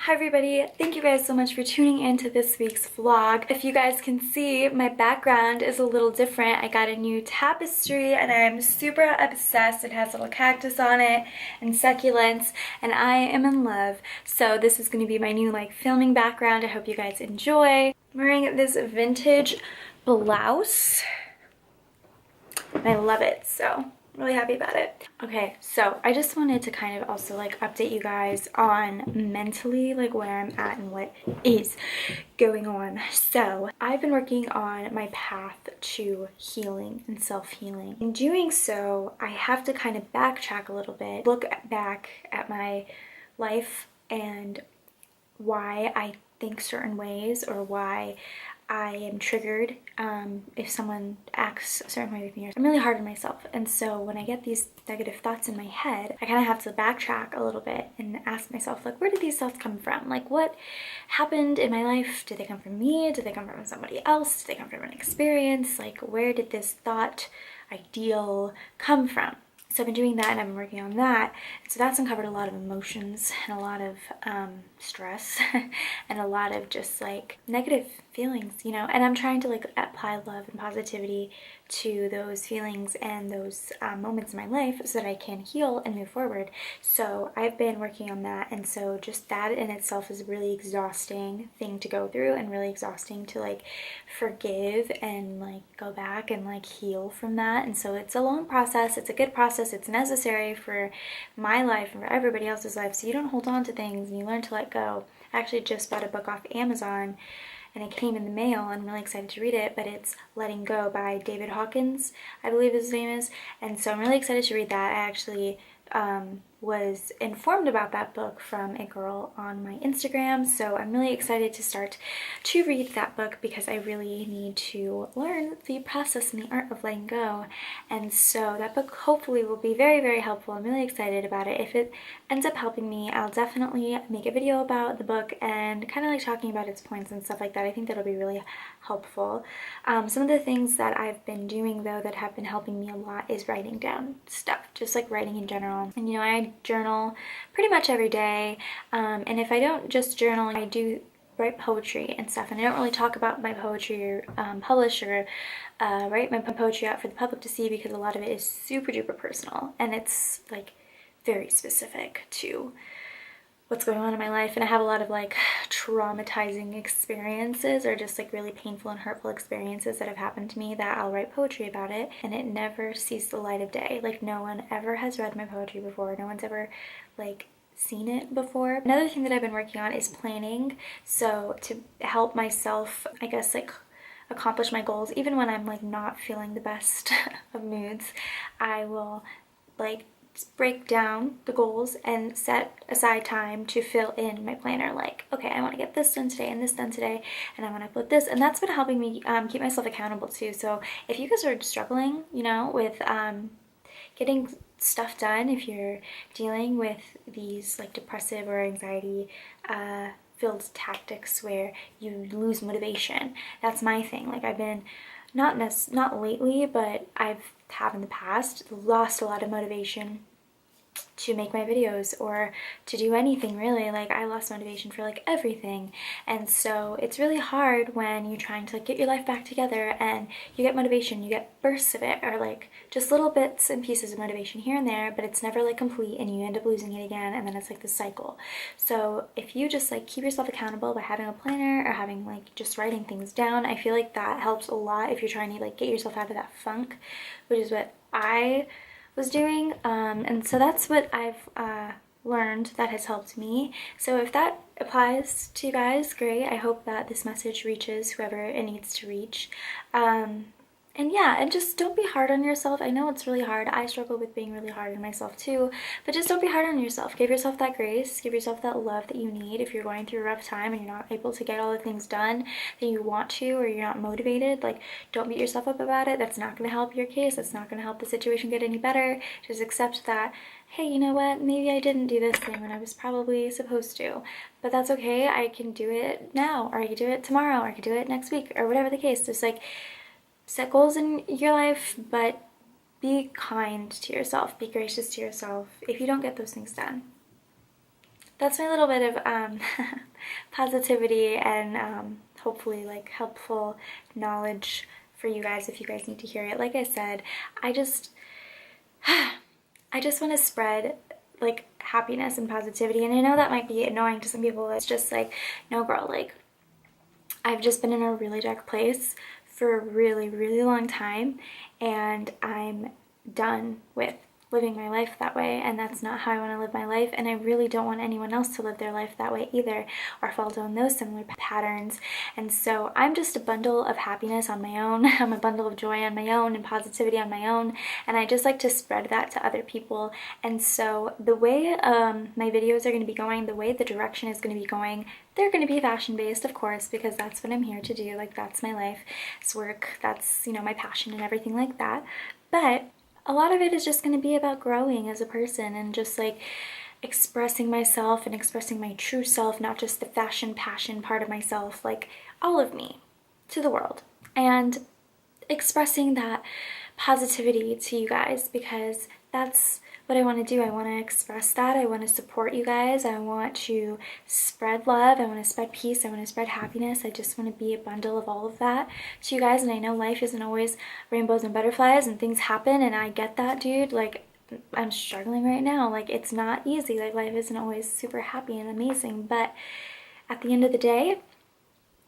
Hi everybody, thank you guys so much for tuning in to this week's vlog. If you guys can see, my background is a little different. I got a new tapestry and I'm super obsessed. It has little cactus on it and succulents and I am in love. So this is going to be my new filming background. I hope you guys enjoy. I'm wearing this vintage blouse and I love it, so I'm really happy about it. Okay, so I just wanted to kind of also update you guys on mentally where I'm at and what is going on. So I've been working on my path to healing and self-healing. In doing so, I have to kind of backtrack a little bit, look back at my life and why I think certain ways or why I am triggered if someone acts a certain way with me. I'm really hard on myself, and so when I get these negative thoughts in my head, I kind of have to backtrack a little bit and ask myself, where did these thoughts come from? What happened in my life? Did they come from me? Did they come from somebody else? Did they come from an experience? Where did this thought ideal come from? So I've been doing that and I've been working on that. So that's uncovered a lot of emotions and a lot of stress and a lot of just negative feelings, and I'm trying to apply love and positivity to those feelings and those moments in my life so that I can heal and move forward. So I've been working on that, and so just that in itself is a really exhausting thing to go through and really exhausting to forgive and go back and heal from that. And so it's a long process. It's a good process. It's necessary for my life and for everybody else's life, so you don't hold on to things and you learn to let go. I actually just bought a book off Amazon and it came in the mail. I'm really excited to read it, but it's Letting Go by David Hawkins, I believe his name is. And so I'm really excited to read that. I actually was informed about that book from a girl on my Instagram, so I'm really excited to start to read that book because I really need to learn the process and the art of letting go. And so that book hopefully will be very, very helpful. I'm really excited about it. If it ends up helping me, I'll definitely make a video about the book and kind of talking about its points and stuff like that. I think that'll be really helpful. Some of the things that I've been doing though that have been helping me a lot is writing down stuff, just writing in general. And I journal pretty much every day, and if I don't just journal, I do write poetry and stuff, and I don't really talk about my poetry or publish or write my poetry out for the public to see because a lot of it is super duper personal and it's very specific to what's going on in my life, and I have a lot of traumatizing experiences or just really painful and hurtful experiences that have happened to me that I'll write poetry about it, and it never sees the light of day. No one ever has read my poetry before. No one's ever seen it before. Another thing that I've been working on is planning. So to help myself, I guess accomplish my goals, even when I'm not feeling the best of moods, I will break down the goals and set aside time to fill in my planner. Okay, I want to get this done today and this done today, and I want to put this, and that's been helping me keep myself accountable too. So if you guys are struggling, with getting stuff done, if you're dealing with these depressive or anxiety filled tactics where you lose motivation, that's my thing. I've been not lately, but I've have in the past lost a lot of motivation to make my videos or to do anything really. I lost motivation for everything, and so it's really hard when you're trying to get your life back together and you get motivation, you get bursts of it, or just little bits and pieces of motivation here and there, but it's never complete, and you end up losing it again, and then it's the cycle. So if you just keep yourself accountable by having a planner or having just writing things down, I feel that helps a lot if you're trying to get yourself out of that funk, which is what I was doing, and so that's what I've learned that has helped me. So if that applies to you guys, great. I hope that this message reaches whoever it needs to reach. And yeah, and just don't be hard on yourself. I know it's really hard. I struggle with being really hard on myself too, but just don't be hard on yourself. Give yourself that grace. Give yourself that love that you need if you're going through a rough time and you're not able to get all the things done that you want to, or you're not motivated. Don't beat yourself up about it. That's not going to help your case. That's not going to help the situation get any better. Just accept that, hey, you know what? Maybe I didn't do this thing when I was probably supposed to, but that's okay. I can do it now, or I can do it tomorrow, or I can do it next week, or whatever the case. Just set goals in your life, but be kind to yourself, be gracious to yourself if you don't get those things done. that's my little bit of positivity and hopefully like helpful knowledge for you guys if you guys need to hear it. Like I said, I just want to spread like happiness and positivity, and I know that might be annoying to some people. It's just like, no girl, like I've just been in a really dark place for a really, really long time, and I'm done with living my life that way, and that's not how I want to live my life, and I really don't want anyone else to live their life that way either or fall down those similar patterns. And so I'm just a bundle of happiness on my own. I'm a bundle of joy on my own and positivity on my own, and I just like to spread that to other people. And so the way my videos are going to be going, the way the direction is going to be going, they're going to be fashion based, of course, because that's what I'm here to do. Like, that's my life, it's work, that's, you know, my passion and everything like that. But a lot of it is just going to be about growing as a person and just like expressing myself and expressing my true self, not just the fashion passion part of myself, like all of me to the world, and expressing that positivity to you guys, because that's what I want to do. I want to express that. I want to support you guys. I want to spread love. I want to spread peace. I want to spread happiness. I just want to be a bundle of all of that to you guys. And I know life isn't always rainbows and butterflies and things happen, and I get that, dude. Like, I'm struggling right now. Like, it's not easy. Like, life isn't always super happy and amazing, but at the end of the day,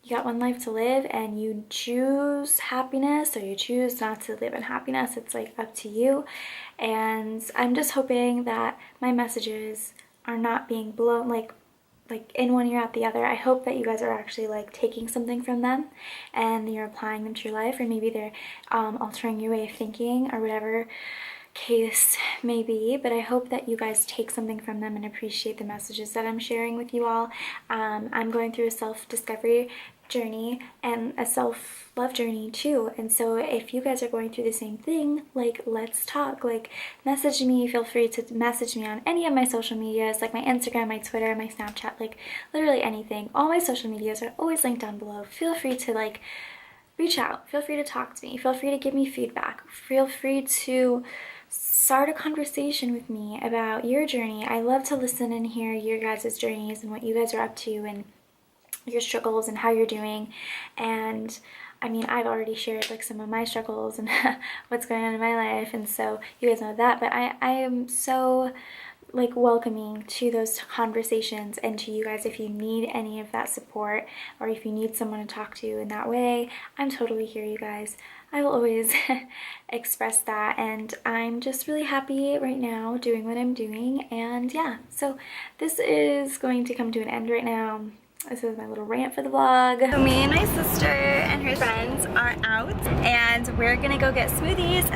you got one life to live, and you choose happiness or you choose not to live in happiness. It's like up to you. And I'm just hoping that my messages are not being blown like in one ear out the other. I hope that you guys are actually like taking something from them and you're applying them to your life, or maybe they're altering your way of thinking or whatever case may be. But I hope that you guys take something from them and appreciate the messages that I'm sharing with you all. I'm going through a self-discovery journey and a self-love journey too, and so if you guys are going through the same thing, like, let's talk. Like, message me. Feel free to message me on any of my social medias, like my Instagram, my Twitter, my Snapchat, like literally anything. All my social medias are always linked down below. Feel free to like reach out. Feel free to talk to me. Feel free to give me feedback. Feel free to start a conversation with me about your journey. I love to listen and hear your guys' journeys and what you guys are up to and your struggles and how you're doing. And I mean, I've already shared like some of my struggles and what's going on in my life, and so you guys know that. But I am so like welcoming to those conversations, and to you guys, if you need any of that support or if you need someone to talk to in that way, I'm totally here, you guys. I will always express that, and I'm just really happy right now doing what I'm doing. And yeah, so this is going to come to an end right now. This is my little rant for the vlog. So me and my sister and her friends are out, and we're gonna go get smoothies.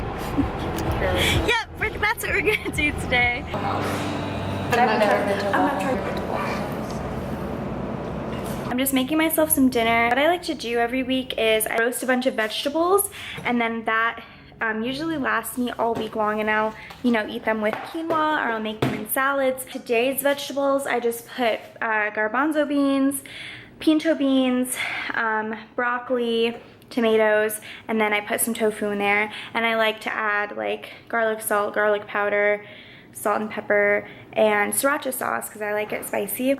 Really? Yep, that's what we're gonna do today. I'm just making myself some dinner. What I like to do every week is I roast a bunch of vegetables, and then that usually lasts me all week long, and I'll, you know, eat them with quinoa, or I'll make them in salads. Today's vegetables, I just put garbanzo beans, pinto beans, broccoli, tomatoes, and then I put some tofu in there. And I like to add like garlic salt, garlic powder, salt and pepper, and sriracha sauce because I like it spicy.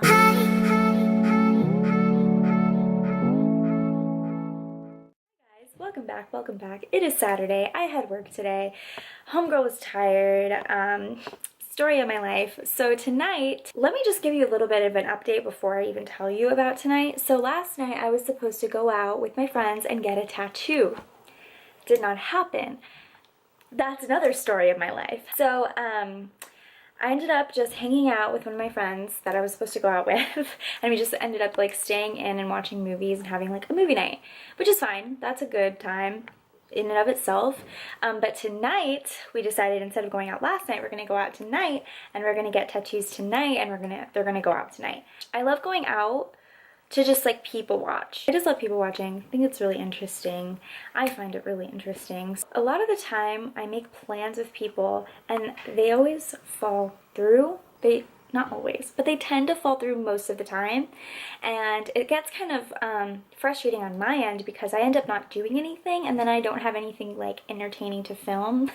Welcome back. It is Saturday. I had work today. Homegirl was tired. Story of my life. So tonight, let me just give you a little bit of an update before I even tell you about tonight. So last night I was supposed to go out with my friends and get a tattoo. Did not happen. That's another story of my life. So I ended up just hanging out with one of my friends that I was supposed to go out with, and we just ended up like staying in and watching movies and having like a movie night, which is fine. That's a good time in and of itself. But tonight we decided, instead of going out last night, we're gonna go out tonight, and we're gonna get tattoos tonight, and they're gonna go out tonight. I love going out to just like people watch. I just love people watching. I think it's really interesting. I find it really interesting. A lot of the time I make plans with people and they always fall through. They not always, but they tend to fall through most of the time, and it gets kind of frustrating on my end because I end up not doing anything, and then I don't have anything like entertaining to film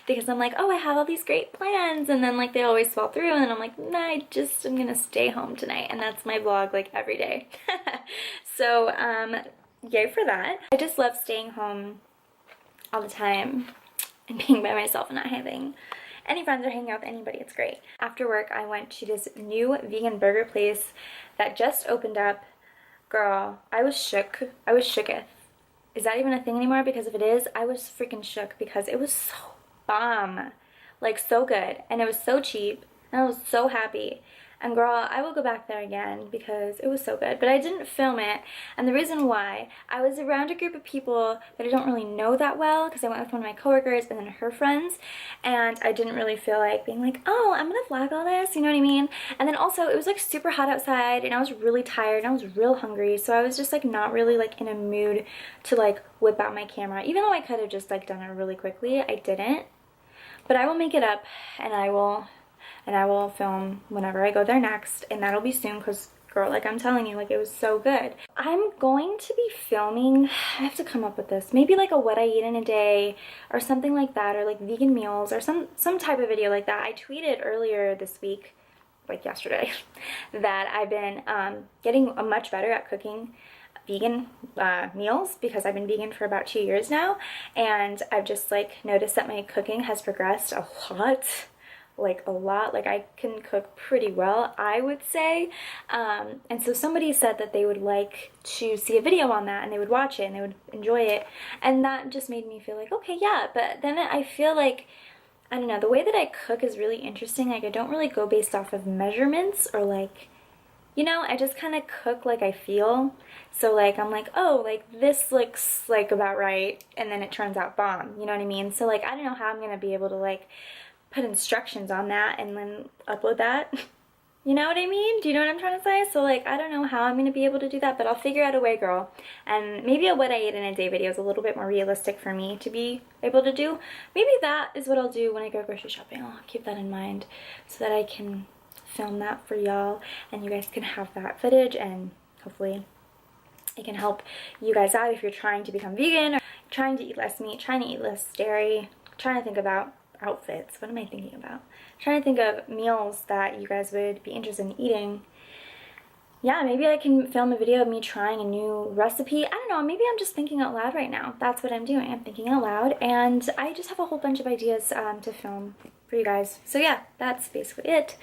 because I'm like, oh, I have all these great plans, and then like they always fall through, and then I'm like, nah, I'm gonna stay home tonight, and that's my vlog like every day. So yay for that. I just love staying home all the time and being by myself and not having any friends or hanging out with anybody. It's great. After work, I went to this new vegan burger place that just opened up. Girl, I was shook. I was shooketh. Is that even a thing anymore? Because if it is, I was freaking shook because it was so bomb. Like, so good. And it was so cheap. And I was so happy. And girl, I will go back there again because it was so good. But I didn't film it. And the reason why, I was around a group of people that I don't really know that well because I went with one of my coworkers and then her friends. And I didn't really feel like being like, oh, I'm gonna vlog all this, you know what I mean? And then also, it was like super hot outside and I was really tired and I was real hungry. So I was just like not really like in a mood to like whip out my camera. Even though I could have just like done it really quickly, I didn't. But I will make it up and I will film whenever I go there next, and that'll be soon because girl, like I'm telling you, like it was so good. I'm going to be filming, I have to come up with this, maybe like a what I eat in a day or something like that, or like vegan meals or some type of video like that. I tweeted earlier this week, like yesterday, that I've been getting much better at cooking vegan meals because I've been vegan for about 2 years now, and I've just like noticed that my cooking has progressed a lot. Like a lot. Like I can cook pretty well, I would say. And so somebody said that they would like to see a video on that and they would watch it and they would enjoy it, and that just made me feel like, okay, yeah. But then I feel like, I don't know, the way that I cook is really interesting. Like I don't really go based off of measurements or like, you know, I just kind of cook like I feel. So like I'm like, oh, like this looks like about right, and then it turns out bomb, you know what I mean? So like I don't know how I'm gonna be able to like put instructions on that and then upload that. You know what I mean? Do you know what I'm trying to say? So like I don't know how I'm gonna be able to do that, but I'll figure out a way, girl. And maybe a what I ate in a day video is a little bit more realistic for me to be able to do. Maybe that is what I'll do when I go grocery shopping. I'll keep that in mind so that I can film that for y'all and you guys can have that footage, and hopefully it can help you guys out if you're trying to become vegan or trying to eat less meat, trying to eat less dairy, trying to think about outfits. What am I thinking about? I'm trying to think of meals that you guys would be interested in eating. Yeah, maybe I can film a video of me trying a new recipe. I don't know, maybe I'm just thinking out loud right now. That's what I'm doing. I'm thinking out loud, and I just have a whole bunch of ideas to film for you guys. So yeah, that's basically it.